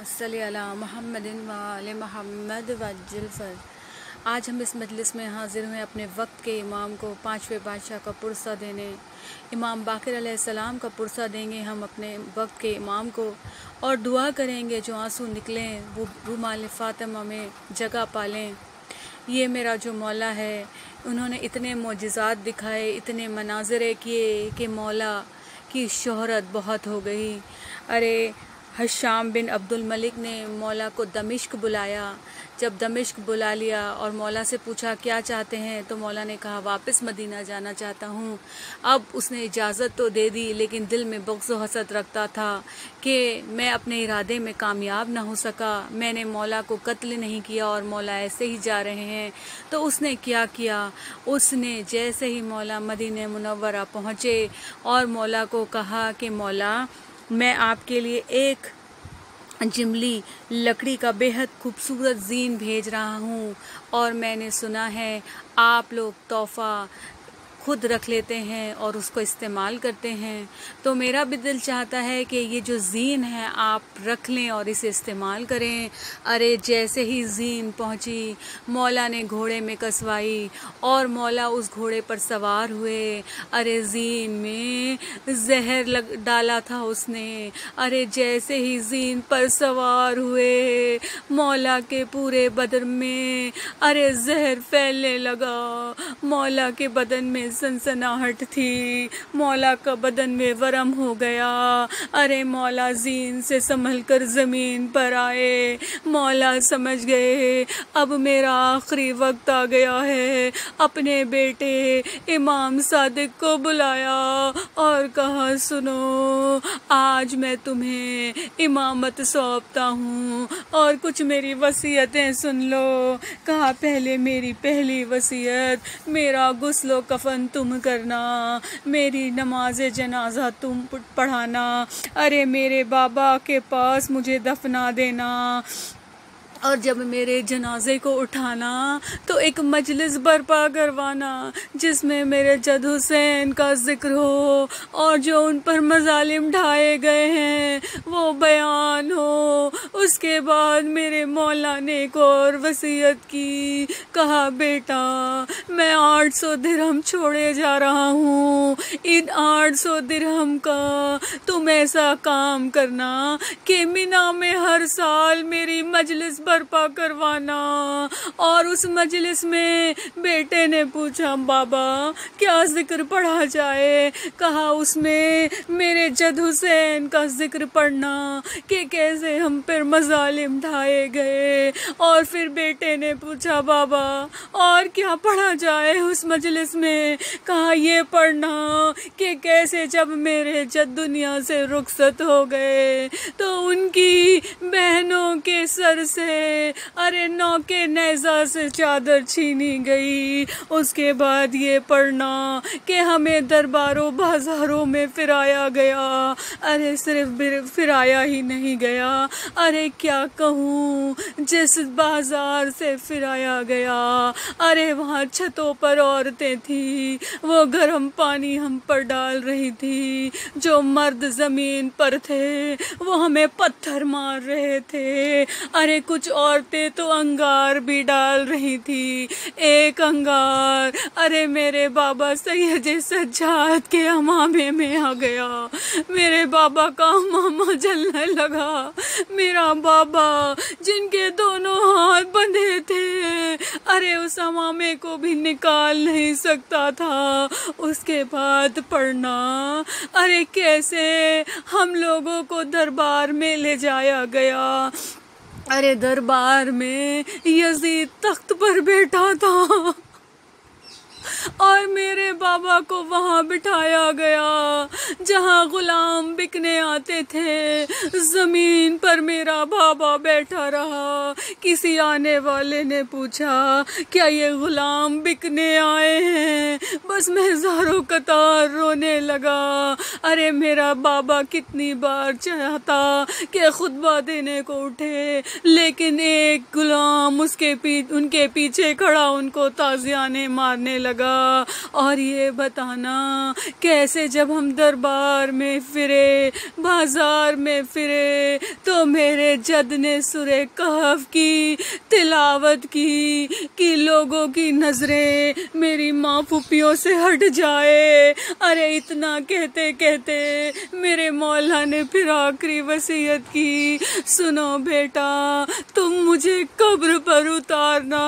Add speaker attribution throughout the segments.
Speaker 1: सल्ली अला मुहम्मदिन व आले मुहम्मद वज्जल्फर। आज हम इस मजलिस में हाजिर हुए अपने वक्त के इमाम को, पाँचवें बादशाह का पुरसा देने। इमाम बाक़िर अलैहिस्सलाम का पुरसा देंगे हम अपने वक्त के इमाम को और दुआ करेंगे जो आंसू निकलें वो रुमाल फ़ातिमा में जगह पालें। ये मेरा जो मौला है, उन्होंने इतने मोजिज़ात दिखाए, इतने मनाज़रे किए कि मौला की शोहरत बहुत हो गई। अरे हशाम बिन अब्दुल मलिक ने मौला को दमिश्क बुलाया। जब दमिश्क बुला लिया और मौला से पूछा क्या चाहते हैं, तो मौला ने कहा वापस मदीना जाना चाहता हूँ। अब उसने इजाज़त तो दे दी, लेकिन दिल में बुग़्ज़ व हसद रखता था कि मैं अपने इरादे में कामयाब ना हो सका। मैंने मौला को कत्ल नहीं किया और मौला ऐसे ही जा रहे हैं। तो उसने क्या किया, उसने जैसे ही मौला मदीना मुनव्वरा पहुँचे और मौला को कहा कि मौला, मैं आपके लिए एक जिमली लकड़ी का बेहद खूबसूरत ज़ीन भेज रहा हूँ और मैंने सुना है आप लोग तोहफ़ा खुद रख लेते हैं और उसको इस्तेमाल करते हैं। तो मेरा भी दिल चाहता है कि ये जो ज़ीन है आप रख लें और इसे इस्तेमाल करें। अरे जैसे ही ज़ीन पहुंची, मौला ने घोड़े में कसवाई और मौला उस घोड़े पर सवार हुए। अरे ज़ीन में जहर डाला था उसने। अरे जैसे ही ज़ीन पर सवार हुए, मौला के पूरे बदन में अरे जहर फैलने लगा। मौला के बदन में सनसनाहट थी, मौला का बदन में वरम हो गया। अरे मौला ज़ीन से संभल कर ज़मीन पर आए। मौला समझ गए अब मेरा आखिरी वक्त आ गया है। अपने बेटे इमाम सादिक को बुलाया और कहा सुनो, आज मैं तुम्हें इमामत सौंपता हूँ और कुछ मेरी वसीयतें सुन लो। कहा पहले मेरी पहली वसीयत, मेरा गुस्ल कफन तुम करना, मेरी नमाज जनाजा तुम पढ़ाना। अरे मेरे बाबा के पास मुझे दफना देना और जब मेरे जनाजे को उठाना तो एक मजलिस बर्पा करवाना जिसमें मेरे जद हुसैन का जिक्र हो और जो उन पर मजालिम ढाए गए हैं वो बयान हो। उसके बाद मेरे मौला ने एक और वसीयत की। कहा बेटा, मैं 800 दिरहम छोड़े जा रहा हूँ। इन 800 दिरहम का तुम ऐसा काम करना कि मिना में हर साल मेरी मजलिस बर्पा करवाना। और उस मजलिस में बेटे ने पूछा बाबा क्या जिक्र पढ़ा जाए। कहा उसमें मेरे जद हुसैन का जिक्र पढ़ना कि कैसे हम पर मजालिम ढाए गए। और फिर बेटे ने पूछा बाबा और क्या पढ़ा जाए उस मजलिस में। कहा ये पढ़ना कि कैसे जब मेरे जद दुनिया से रुखसत हो गए तो उनकी बहनों के सर से अरे नौके नेज़ा से चादर छीनी गई। उसके बाद ये पढ़ना कि हमें दरबारों बाजारों में फिराया गया। अरे सिर्फ फिराया ही नहीं गया, अरे क्या कहूँ, जिस बाजार से फिराया गया अरे वहाँ छतों पर औरतें थी, वो गर्म पानी हम पर डाल रही थी। जो मर्द जमीन पर थे वो हमें पत्थर मार रहे थे। अरे कुछ औरतें तो अंगार भी डाल रही थी। एक अंगार अरे मेरे बाबा सैयद सज्जाद के हमामे में आ गया। मेरे बाबा का हमामा जलने लगा। मेरा बाबा जिनके दोनों हाथ बंधे थे अरे उस हमामे को भी निकाल नहीं सकता था। उसके बाद पढ़ना अरे कैसे हम लोगों को दरबार में ले जाया गया। अरे दरबार में यजीद तख्त पर बैठा था और मेरे बाबा को वहाँ बिठाया गया जहाँ गुलाम बिकने आते थे। जमीन पर मेरा बाबा बैठा रहा। किसी आने वाले ने पूछा क्या ये गुलाम बिकने आए हैं। बस मैं ज़ारो कतार रोने लगा। अरे मेरा बाबा कितनी बार चाहता कि खुतबा देने को उठे, लेकिन एक गुलाम उनके पीछे खड़ा उनको ताज़ियाने मारने लगा। और ये बताना कैसे जब हम दरबार में फिरे, बाजार में फिरे, तो मेरे जद ने सूरे कहफ की तिलावत की कि लोगों की नजरें मेरी माँ फूफियों से हट जाए। अरे इतना कहते कहते मेरे मौला ने फिर आखिरी वसीयत की, सुनो बेटा तुम मुझे कब्र पर उतारना।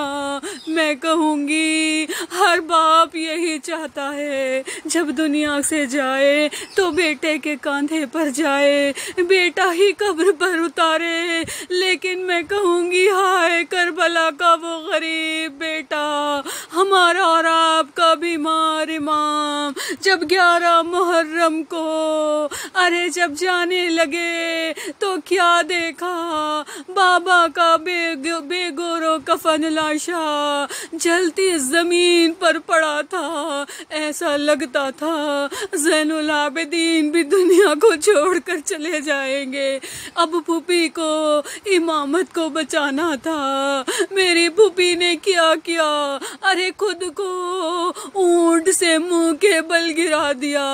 Speaker 1: मैं कहूँगी हर बाप यही चाहता है जब दुनिया से जाए तो बेटे के कांधे पर जाए, बेटा ही कब्र पर उतारे। लेकिन मैं कहूँगी हाय करबला का वो गरीब बेटा, हमारा और आपका बीमार इमाम जब 11 मुहर्रम को अरे जब जाने लगे तो क्या देखा, बाबा का बेगोरो कफन लाशा जलती जमीन पर पड़ा था। ऐसा लगता था ज़ैनुल आबिदीन भी दुनिया को छोड़कर चले जाएंगे। अब फूफी को इमामत को बचाना था। मेरी फूफी ने क्या किया, अरे खुद को ऊंट से मुंह के बल गिरा दिया।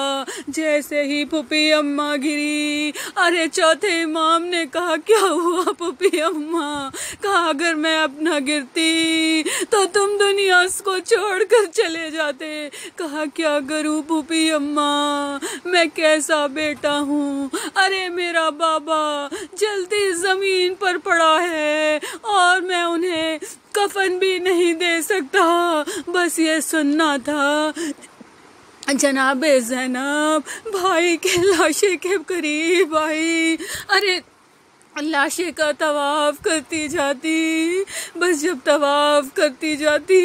Speaker 1: जैसे ही फूफी अम्मा गिरी, अरे चौथे इमाम ने कहा क्या हुआ फूफी अम्मा, कहा अगर मैं अपना गिरती तो तुम दुनिया को छोड़कर चले जाते। कहा क्या करूं फूफी अम्मा, मैं कैसा बेटा हूँ, अरे मेरा बाबा जल्दी जमीन पर पड़ा है और मैं उन्हें कफन भी नहीं दे सकता। बस ये सुनना था जनाबे ज़ैनब भाई के लाशे के करीब आई, अरे लाशे का तवाफ करती जाती। बस जब तवाफ करती जाती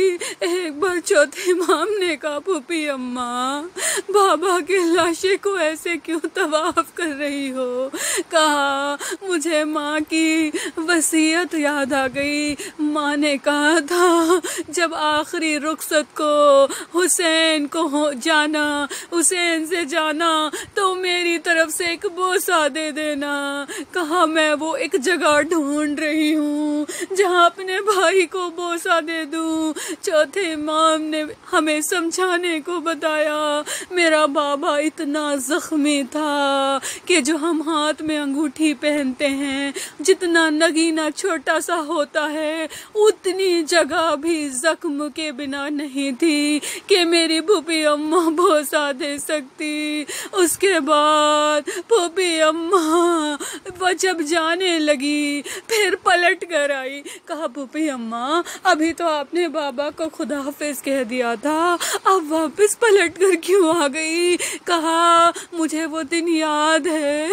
Speaker 1: एक बार चौथे इमाम ने कहा फूफी अम्मा बाबा के लाशे को ऐसे क्यों तवाफ कर रही हो। कहा मुझे माँ की वसीयत याद आ गई। माँ ने कहा था जब आखिरी रुखसत को हुसैन को जाना, हुसैन से जाना तो मेरी तरफ से एक बोसा दे देना। कहा मैं वो एक जगह ढूंढ रही हूँ जहाँ अपने भाई को बोसा दे दूँ। चौथे इमाम ने हमें समझाने को बताया मेरा बाबा इतना जख्मी था कि जो हम हाथ में अंगूठी पहनते हैं जितना नगीना छोटा सा होता है उतनी जगह भी जख्म के बिना नहीं थी कि मेरी फूफी अम्मा बोसा दे सकती। उसके बाद फूफी अम्मा वो जब जाने लगी फिर पलट कर आई। कहा फूफी अम्मा अभी तो आपने बाबा को खुदा हाफिज कह दिया था, अब वापस पलट कर क्यों आ गई। कहा मुझे वो दिन याद है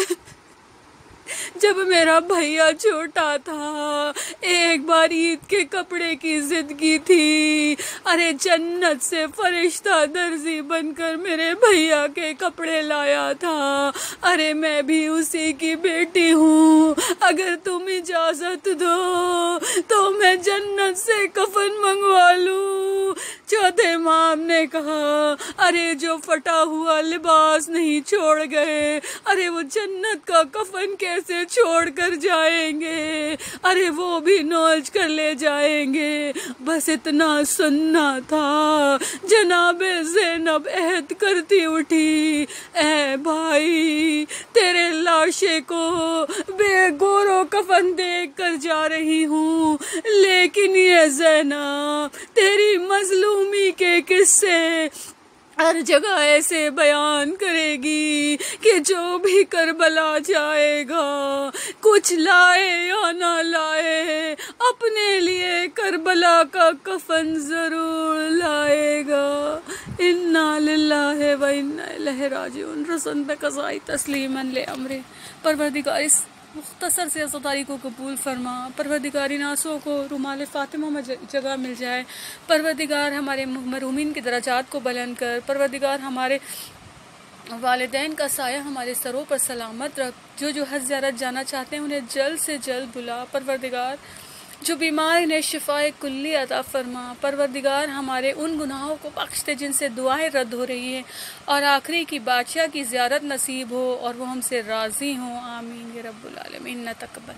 Speaker 1: जब मेरा भैया छोटा था, एक बार ईद के कपड़े की जिद की थी। अरे जन्नत से फरिश्ता दर्जी बनकर मेरे भैया के कपड़े लाया था। अरे मैं भी उसी की बेटी हूँ, अगर तुम इजाजत दो तो मैं जन्नत से कफन मंगवा लूँ। चौथे इमाम ने कहा अरे जो फटा हुआ लिबास नहीं छोड़ गए, अरे वो जन्नत का कफन कैसे छोड़ कर जाएंगे, अरे वो भी नौच कर ले जाएंगे। बस इतना सुनना था। जनाबे ज़ैनब अहद करती उठी, ए भाई तेरे लाशे को बेगोरो कफन देख कर जा रही हूँ, लेकिन ये ज़ैनब तेरी मजलूमी के किस्से हर जगह ऐसे बयान करेगी कि जो भी करबला जाएगा कुछ लाए या ना लाए अपने लिए करबला का कफन जरूर लाएगा। इन्ना लिल्लाहि व इन्ना इलैहि राजिऊन। रसन पे कज़ाई तस्लीमन ले अमरे। परवरदिगार इस मुख्तसर से अज़ादारी को कबूल फरमा। परवरदिगारी नासों को रुमाल फ़ातिमा में जगह मिल जाए। परवरदिगार हमारे महरूमीन के दराजात को बुलंद कर। परवरदिगार हमारे वालिदैन का साया हमारे सरों पर सलामत रख। जो हज ज़ियारत जाना चाहते हैं उन्हें जल्द से जल्द बुला। परवरदिगार जो बीमार इन्हें शिफाए कुल्ली अता फरमा। परवरदिगार हमारे उन गुनाहों को बख्श दे जिनसे दुआएं रद्द हो रही हैं और आखिरी की बादशाह की ज़ियारत नसीब हो और वो हमसे राज़ी हों। आमीन या रब्बुल आलमीन। तक़ब्बल।